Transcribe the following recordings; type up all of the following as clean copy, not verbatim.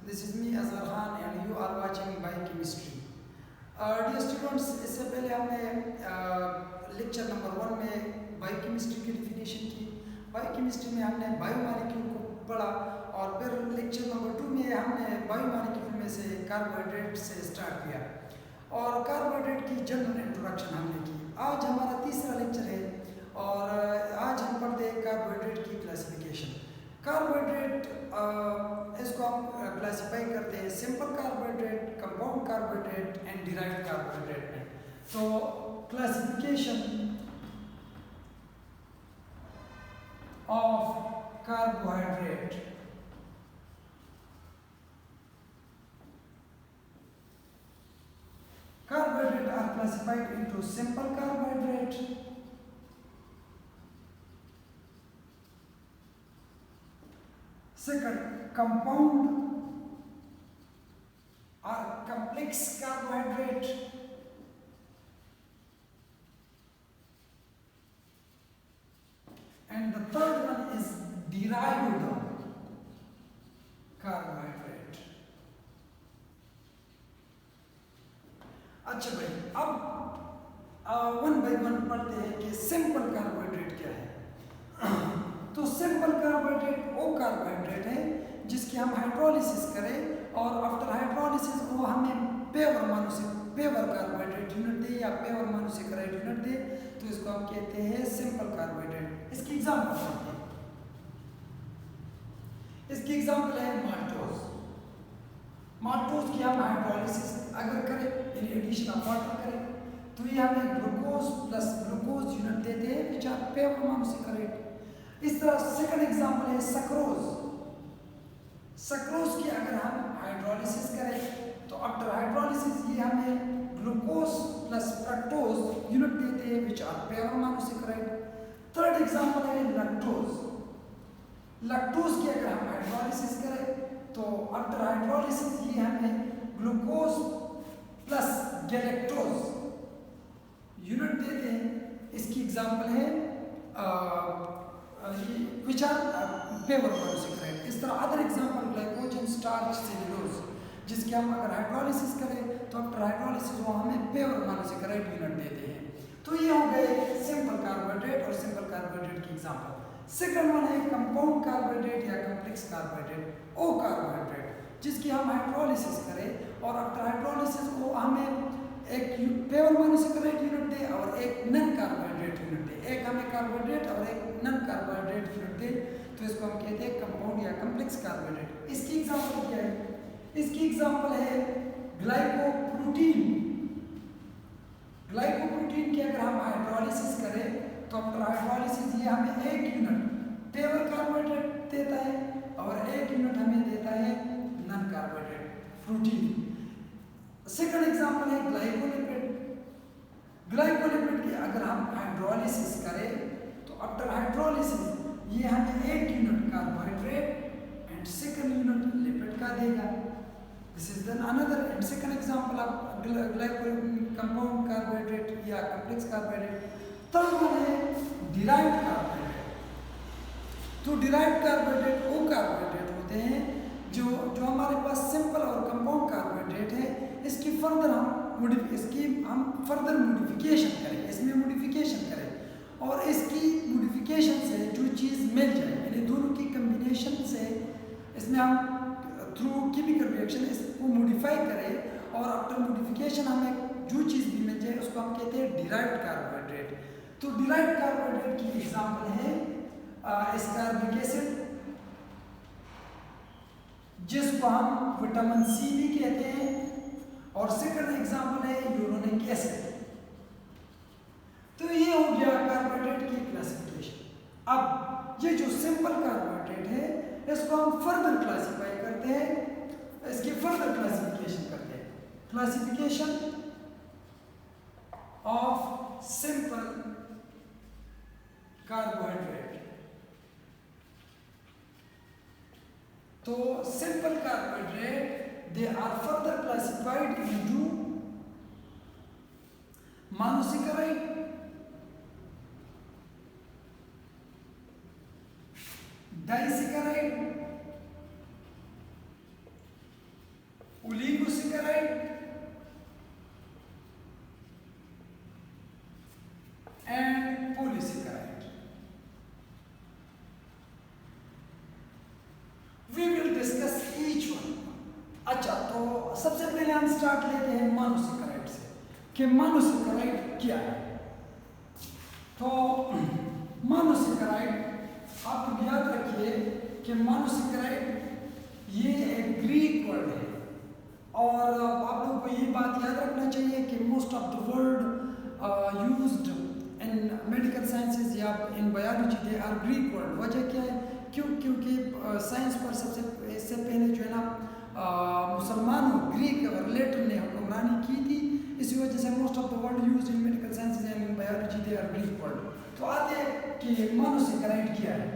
This is me Azhar Khan and you are watching Biochemistry. Dear students, इससे पहले हमने lecture number 1 में biochemistry की डिफिनेशन की। बायोकेमिस्ट्री में हमने बायोमॉलिक्यूल को पढ़ा और फिर लेक्चर नंबर 2 में हमने बायोमॉलिक्यूल में से कार्बोहाइड्रेट से स्टार्ट किया और कार्बोहाइड्रेट की जनरल इंट्रोडक्शन हमने की। आज हमारा तीसरा लेक्चर है और आज हम पढ़ते हैं कार्बोहाइड्रेट की क्लासिफिकेशन। कार्बोहाइड्रेट इसको हम क्लासिफाई करते हैं simple carbohydrate, compound carbohydrate and derived carbohydrate में। तो classification of carbohydrate. Carbohydrates are classified into simple carbohydrate, second compound or complex carbohydrate, and the third one is derived carbohydrate. अच्छा भाई, अब 1 by 1 पढ़ते हैं कि सिंपल कार्बोहाइड्रेट क्या है। तो सिंपल कार्बोहाइड्रेट वो कार्बोहाइड्रेट है जिसकी हम हाइड्रोलिसिस करें और आफ्टर हाइड्रोलिसिस वो हमें पेवर कार्बोहाइड्रेट यूनिट दे या पेवर मोनोसेकेराइड यूनिट दे, तो इसको हम कहते हैं सिंपल कार्बोहाइड्रेट। इसकी एग्जांपल देखते हैं। इसकी एग्जांपल है माल्टोज। माल्टोज की हम हाइड्रोलिसिस अगर करें, इन एडिशन ऑफ वाटर करें, तो ये हमें ग्लूकोज प्लस ग्लूकोज यूनिट देते हैं विच आर पेवर मोनोसेकेराइड। इस तरह सेकंड एग्जांपल है सक्रोज। सक्रोज की अगर हम हाइड्रोलिसिस करें तो आफ्टर हाइड्रोलिसिस ये हमें ग्लूकोज प्लस फ्रक्टोज यूनिट देते हैं which are pure monosaccharide. Third example है लैक्टोज। लैक्टोज की अगर हम हाइड्रोलिसिस करें तो आफ्टर हाइड्रोलिसिस ये हमें ग्लूकोज प्लस गैलेक्टोज यूनिट देते हैं। इसकी एग्जांपल है विच आर पेवर मोनोसेकेराइड। इस तरह other example glycogen, starch, cellulose, जिसकी हम अगर हाइड्रोलिसिस करें तो आफ्टर हाइड्रोलिसिस वो हमें पेवर मोनोसेकेराइड यूनिट देते हैं। तो ये हो गए सिंपल कार्बोहाइड्रेट और सिंपल कार्बोहाइड्रेट की एग्जांपल। सेकंड वन है कंपाउंड कार्बोहाइड्रेट या कॉम्प्लेक्स कार्बोहाइड्रेट, ओ कार्बोहाइड्रेट, जिसकी हम हाइड्रोलिसिस करें और आफ्टर हाइड्रोलिसिस वो हमें एक पेवर मोनोसेकेराइड यूनिट दे और एक नॉन कार्बोहाइड्रेट यूनिट दे। एक हमें कार्बोहाइड्रेट और एक नॉन कार्बोहाइड्रेट यूनिट दे, तो इसको हम कहते हैं कंपाउंड या कॉम्प्लेक्स कार्बोहाइड्रेट। इसकी एग्जांपल क्या है? इसकी एग्जांपल है ग्लाइकोप्रोटीन। ग्लाइकोप्रोटीन की अगर हम हाइड्रोलिसिस करें तो आफ्टर हाइड्रोलिसिस ये हमें एक यूनिट पेवर कार्बोहाइड्रेट देता है और एक यूनिट हमें देता है non carbohydrate protein. Second example है ग्लाइकोलिपिड। ग्लाइकोलिपिड की अगर हम हाइड्रोलिसिस करें तो आफ्टर हाइड्रोलिसिस ये हमें एक unit carbohydrate and second unit lipid का देगा। This is then another and second example of compound carbohydrate या कॉम्प्लेक्स कार्बोहाइड्रेट। थर्ड वन है डिराइव्ड कार्बोहाइड्रेट। तो डिराइव्ड कार्बोहाइड्रेट वो कार्बोहाइड्रेट होते हैं जो हमारे पास सिंपल और कंपाउंड कार्बोहाइड्रेट है, इसकी हम फर्दर मॉडिफिकेशन करें, इसमें मॉडिफिकेशन करें और इसकी मॉडिफिकेशन से जो चीज़ मिल जाए, यानी दोनों की कम्बिनेशन से इसमें हम थ्रू केमिकल रिएक्शन इसको मॉडिफाई करें और आफ्टर मॉडिफिकेशन हमें जो चीज़ भी मिल जाए उसको हम कहते हैं डिराइव्ड कार्बोहाइड्रेट। तो डिराइव्ड कार्बोहाइड्रेट की एग्जांपल है एस्कॉर्बिक एसिड, जिसको हम विटामिन सी भी कहते हैं, और सेकंड एग्जांपल है यूरोनिक एसिड। तो ये हो गया कार्बोहाइड्रेट की क्लासिफिकेशन। अब ये जो सिंपल कार्बोहाइड्रेट है इसको हम फर्दर क्लासिफाई करते हैं, इसकी फर्दर क्लासिफिकेशन करते हैं। Classification of simple carbohydrate. तो simple carbohydrate they are further classified into monosaccharide, disaccharide, discuss each one. अच्छा, तो सबसे पहले हम स्टार्ट लेते हैं मोनोसेकेराइड से कि मोनोसेकेराइड क्या है। तो मोनोसेकेराइड आप याद रखिए कि मोनोसेकेराइड ये एक ग्रीक वर्ड है, और आप लोगों को ये बात याद रखना चाहिए कि most of the word used in medical sciences या in biology they are Greek word. वजह क्या है? क्योंकि साइंस पर इससे पहले जो है ना मुसलमानों, ग्रीक और लेटर ने हुक्मरानी की थी, इसी वजह से most of the word used in medical sciences and in biology they are Greek word. तो आते हैं कि मोनोसेकेराइड क्या है।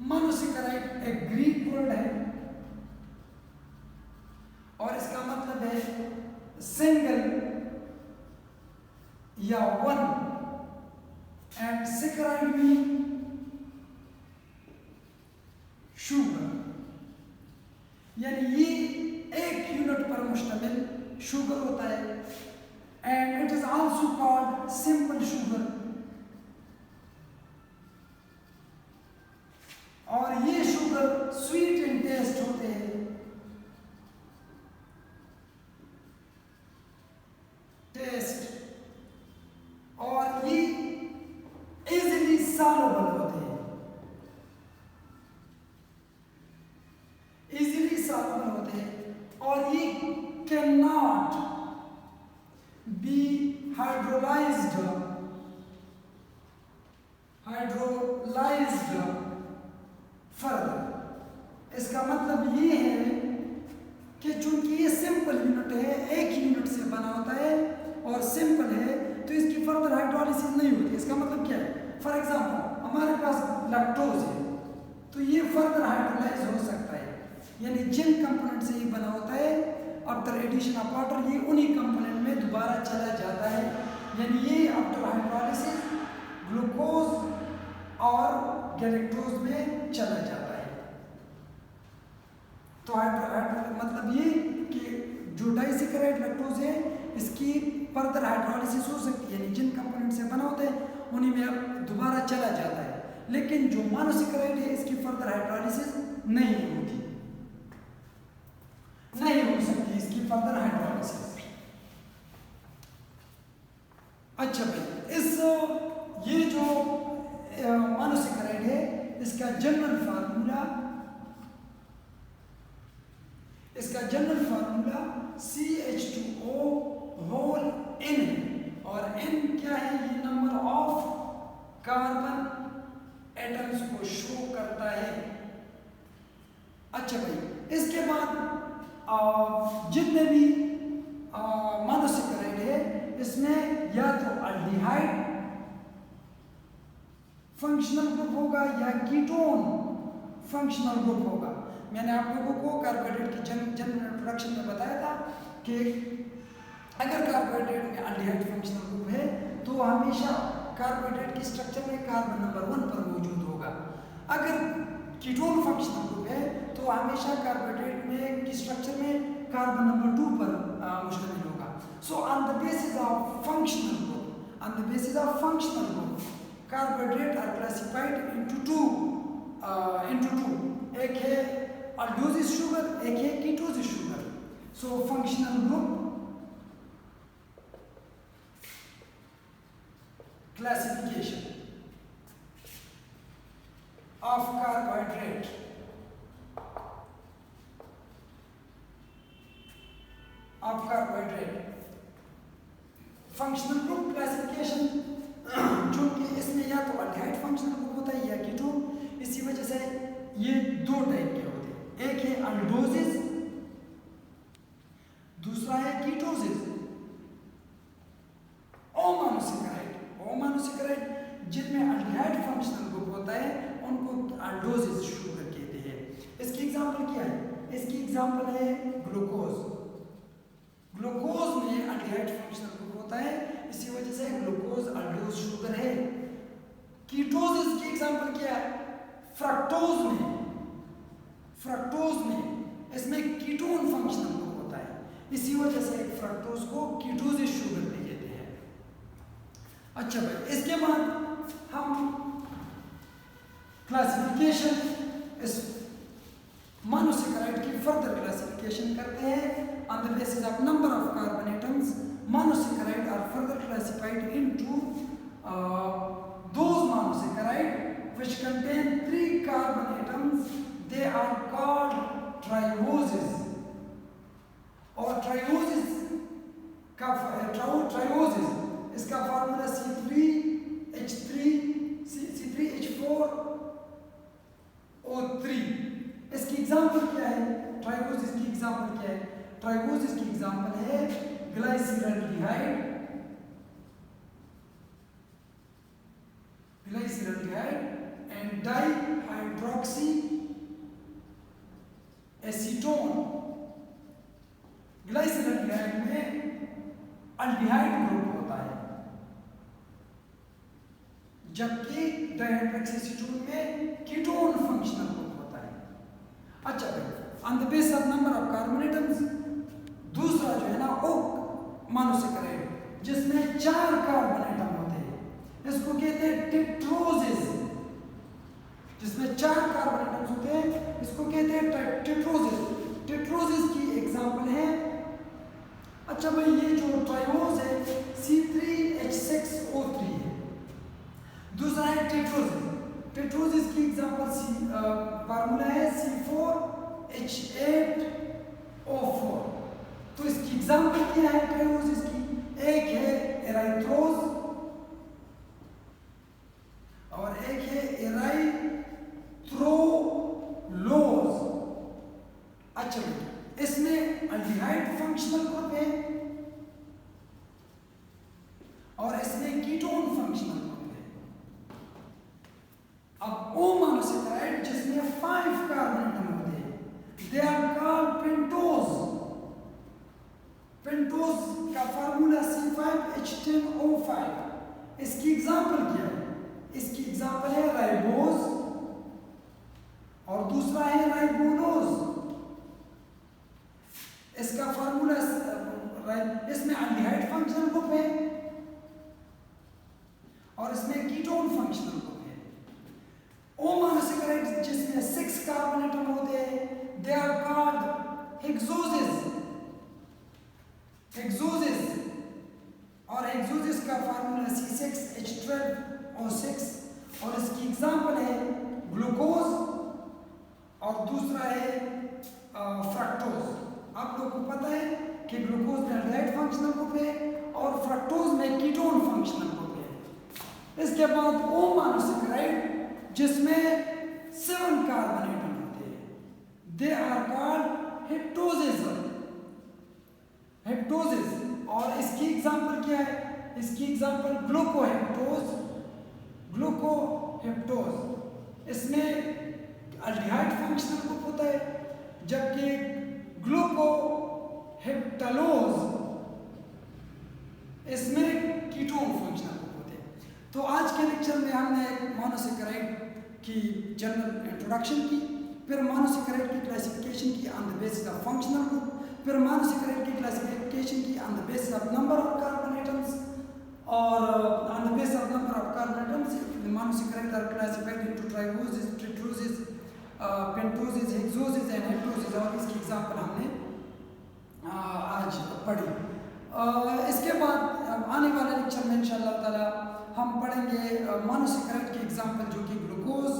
मोनोसेकेराइड एक ग्रीक वर्ड है और इसका मतलब है सिंगल या one, and saccharide mean sugar, यानी ये एक यूनिट पर मुश्तमिल शुगर होता है, and it is also called simple sugar. और ये शुगर स्वीट इन टेस्ट होते हैं, और ये इजीली सॉल्युबल होते हैं, इजीली सॉल्युबल होते हैं, और ये can not be hydrolysed further. इसका मतलब ये है कि चूंकि ये सिंपल यूनिट है, एक यूनिट से बना होता है और सिंपल है, तो इसकी फर्दर हाइड्रोलाइसिस नहीं होती। इसका मतलब क्या है? फॉर एग्जांपल हमारे पास लैक्टोज है, तो ये फर्दर हाइड्रोलाइज हो सकता है, यानी जिन कंपोनेंट से ये बना होता है आफ्टर एडिशन ऑफ वाटर, ये उन्हीं कंपोनेंट में दोबारा चला जाता है, यानी ये आफ्टर हाइड्रोलाइसिस ग्लूकोज और गैलेक्टोज में चला जाता है। तो मतलब ये कि जो डाइसेकेराइड लैक्टोज है, इसकी फर्दर हाइड्रोलाइसिस हो सकती है, यानी जिन कंपोनेंट से बना होता है उन्हीं में अब दोबारा चला जाता है, लेकिन जो मोनोसेकेराइड है इसकी फर्दर हाइड्रोलाइसिस नहीं होती, नहीं हो सकती इसकी फर्दर हाइड्रोलाइसिस। अच्छा भाई, ये जो मोनोसेकेराइड है इसका general formula CH2O whole N, और N क्या है? ये नंबर ऑफ कार्बन एटम्स को शो करता है। अच्छा भाई, इसके बाद जितने भी मोनोसेकेराइड है इसमें या तो अल्डिहाइड फंक्शनल ग्रुप होगा या कीटोन फंक्शनल ग्रुप होगा। मैंने आप लोगों को कार्बोहाइड्रेट की जनरल इंट्रोडक्शन में बताया था कि अगर कार्बोहाइड्रेट में अल्डिहाइड फंक्शनल ग्रुप है तो हमेशा कार्बोहाइड्रेट की स्ट्रक्चर में कार्बन नंबर 1 पर मौजूद होगा। अगर कीटोन फंक्शनल ग्रुप है तो हमेशा कार्बोहाइड्रेट में की स्ट्रक्चर में कार्बन नंबर 2 पर मुश्तमिल होगा। So on the basis of functional group, carbohydrate are classified into two, एक है अल्डोसिस शुगर, एक है ketoses sugar. So functional group classification of carbohydrate. Functional group classification, चूंकि इसमें या तो अल्डिहाइड फंक्शनल ग्रुप होता है या कीटोन, इसी वजह से ये दो टाइप के होते हैं, एक है अल्डोसिस, दूसरा है कीटोसिस। मोनोसेकेराइड जिनमें अल्डिहाइड फंक्शनल ग्रुप होता है उनको अल्डोसिस शुगर कहते हैं। इसकी एग्जांपल क्या है? इसकी एग्जांपल है ग्लूकोज। ग्लूकोज में अल्डिहाइड फंक्शनल ग्रुप होता है, इसी वजह से ग्लूकोज अल्डोज शुगर है। कीटोसिस की एग्जांपल क्या है? फ्रक्टोज में इसमें कीटोन फंक्शनल ग्रुप होता है, इसी वजह से फ्रक्टोज को कीटोसिस शुगर भी कहते हैं। अच्छा भाई, इसके बाद हम क्लासिफिकेशन इस मोनोसेकेराइड की फर्दर क्लासिफिकेशन करते हैं on the basis of number of carbon atoms. Monosaccharide are further classified into those monosaccharide which contain 3 carbon atoms. They are called trioses. और trioses इसका फार्मूला C3H4O3. इसकी एग्जांपल क्या है? ट्राइओसिस की एग्जांपल क्या है? ट्राइओसिस की एग्जांपल है ग्लाइसिरल्डिहाइड एंड डाइहाइड्रोक्सी एसीटोन. ग्लाइसिरल्डिहाइड में अल्डिहाइड ग्रुप होता है, जबकि डाइहाइड्रोक्सी एसीटोन में कीटोन फंक्शनल ग्रुप होता है. अच्छा भाई, on the basis of number of carbon atoms दूसरा जो है ना वो मोनोसेकेराइड जिसमें 4 कार्बन एटम होते हैं, इसको कहते हैं टेट्रोसिस. जिसमें 4 कार्बन एटम्स होते हैं इसको कहते हैं टेट्रोसिस. टेट्रोसिस की एग्जांपल है. अच्छा भाई, ये जो ट्राइओस है C3H6O3 है. दूसरा है टेट्रोसिस. टेट्रोसिस की एग्जांपल फार्मूला है C4H8O4. तो इसकी एग्जांपल क्या है ट्राइओसिस की? एक है एराइथ्रोज और एक है एराइथ्रोलोज. अच्छा, इसमें अल्डिहाइड फंक्शनल ग्रुप है और इसमें कीटोन फंक्शनल ग्रुप है. अब ओ मोनोसेकेराइड जिसमें 5 कार्बन एटम होते हैं, they are called pentose. Pentose का फार्मूला C5H10O5. इसकी एग्जांपल क्या है? इसकी एग्जांपल है राइबोज और दूसरा है राइबोलोज. इसका फार्मूला इसमें अल्डिहाइड फंक्शनल ग्रुप है और इसमें कीटोन फंक्शनल ग्रुप है. ओ मोनोसेकेराइड जिसमें 6 कार्बन एटम होते हैं, दे आर कॉल्ड हेक्सोसिस. और हेक्सोसिस का फार्मूला C6H12O6 और इसकी एग्जांपल है ग्लूकोज और दूसरा है फ्रक्टोज. आप लोगों को पता है कि ग्लूकोज में अल्डिहाइड फंक्शनल ग्रुप है और फ्रक्टोज में कीटोन फंक्शनल ग्रुप है. इसके बाद ओ मोनोसेकेराइड जिसमें 7 कार्बन एटम होते हैं, दे आर कॉल्ड हेप्टोसिस. और इसकी एग्जांपल क्या है? इसकी एग्जांपल ग्लूकोहेप्टोज. इसमें अल्डिहाइड फंक्शनल ग्रुप होता है, जबकि ग्लूकोहेप्टालोज इसमें कीटोन फंक्शनल ग्रुप होते हैं. तो आज के लेक्चर में हमने मोनोसेकेराइड की जनरल इंट्रोडक्शन की, फिर मोनोसेकेराइड की क्लासिफिकेशन की on the basis of functional group, फिर मोनोसेकेराइड की क्लासिफिकेशन की on the basis of number of carbon atoms, और on the basis of number of carbon atoms monosaccharide are classified into trioses, tetroses, pentoses, hexoses and heptoses. और इसकी example हमने आज पढ़ी. इसके बाद आने वाले लेक्चर में इंशाअल्लाह ताला हम पढ़ेंगे मोनोसेकेराइड की एग्जांपल जो कि ग्लूकोज,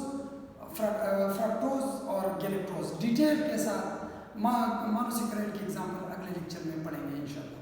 फ्रक्टोज और गैलेक्टोज. डिटेल के साथ मोनोसेकेराइड की एग्जांपल अगले लेक्चर में पढ़ेंगे इंशाअल्लाह.